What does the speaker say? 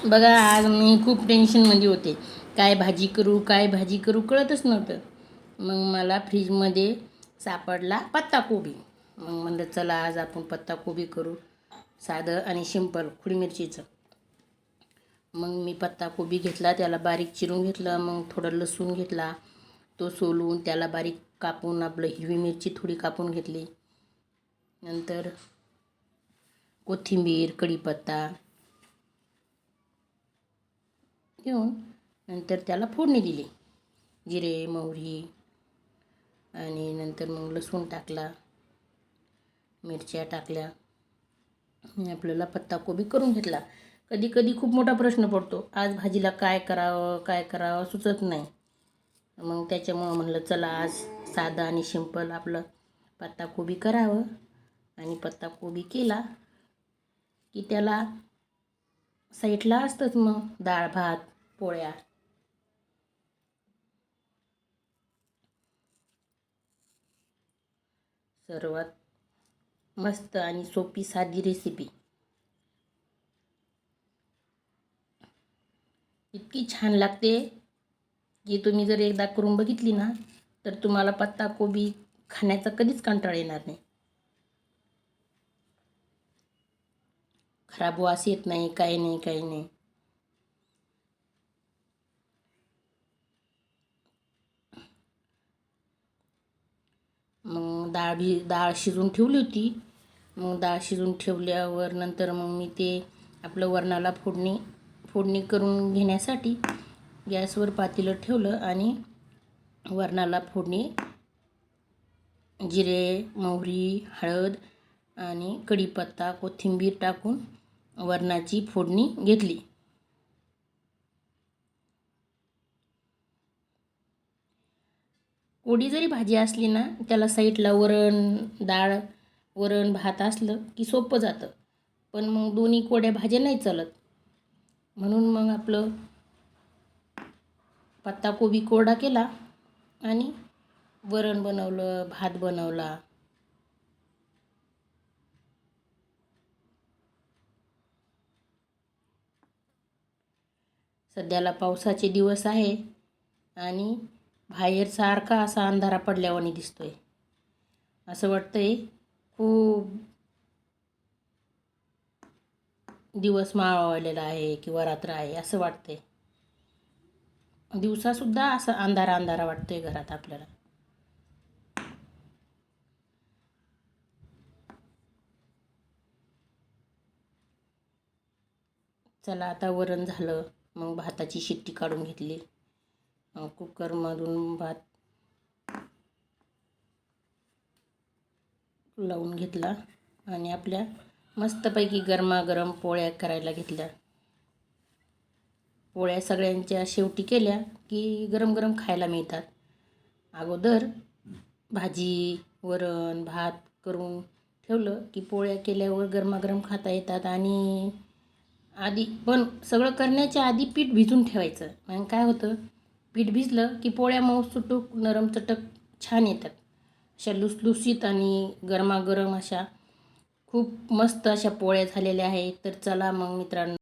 बघा, आज मी खूप टेन्शनमध्ये होते. काय भाजी करू कळतच नव्हतं. मग मला फ्रीजमध्ये सापडला पत्ताकोबी. मग म्हणलं चला आज आपण पत्ताकोबी करू, साधं आणि सिंपल खुडी मिरचीचं. मग मी पत्ताकोबी घेतला, त्याला बारीक चिरून घेतलं. मग थोडं लसूण घेतला, तो सोलून त्याला बारीक कापून, आपलं हिरवी मिरची थोडी कापून घेतली. नंतर कोथिंबीर, कढीपत्ता घेऊन नंतर त्याला फोडणी दिली. जिरे, मोहरी आणि नंतर मग लसूण टाकला, मिरच्या टाकल्या आणि आपल्याला पत्ताकोबी करून घेतला. कधी कधी खूप मोठा प्रश्न पडतो, आज भाजीला काय करावं सुचत नाही. मग त्याच्यामुळं म्हणलं चला आज साधं आणि सिंपल आपलं पत्ताकोबी करावं. आणि पत्ताकोबी केला की त्याला साईडला असतंच मग डाळ भात पोळ्या. सर्वात मस्त आणि सोपी साधी रेसिपी, इतकी छान लागते की तुम्ही जर एकदा करून बघितली ना तर तुम्हाला पत्ताकोबी खाण्याचा कधीच कंटाळा येणार नाही. खराब वास येत नाही, काही नाही. मग डाळ शिजून ठेवली होती. मग डाळ शिजून ठेवल्यावर नंतर मग मी ते आपलं वरणाला फोडणी करून घेण्यासाठी गॅसवर पातेलं ठेवलं आणि वरणाला फोडणी जिरे, मोहरी, हळद आणि कढीपत्ता, कोथिंबीर टाकून वरणाची फोडणी घेतली. कोरडी जरी भाजी असली ना, त्याला साईडला वरण भात असलं की सोपं जातं. पण मग दोन्ही कोरड्या भाज्या नाही चालत. म्हणून मग आपलं पत्ताकोबी कोरडा केला आणि वरण बनवलं, भात बनवला. सध्याला पावसाचे दिवस आहे आणि बाहेर सारखा असा अंधारा पडल्यावानी दिसतोय. असं वाटतंय खूप दिवस मावळलेला आहे किंवा रात्र आहे असं वाटतंय. दिवसासुद्धा असं अंधारा वाटतोय घरात आपल्याला. चला आता वरण झालं. मग भाताची शिट्टी काढून घेतली. कुकरमधून भात लावून घेतला आणि आपल्या मस्तपैकी गरमागरम पोळ्या करायला घेतल्या. पोळ्या सगळ्यांच्या शेवटी केल्या की गरम गरम खायला मिळतात. अगोदर भाजी, वरण, भात करून ठेवलं की पोळ्या केल्यावर गरमागरम खाता येतात. आणि आधी पण सगळं करण्याच्या आधी पीठ भिजून ठेवायचं. मग काय होतं, पीठ भिजलं की पोळ्या मऊ सुटूक नरम चटक छान येतात. अशा लुसलुसीत आणि गरमागरम अशा खूप मस्त अशा पोळ्या झालेल्या आहेत. तर चला मग मित्रांनो,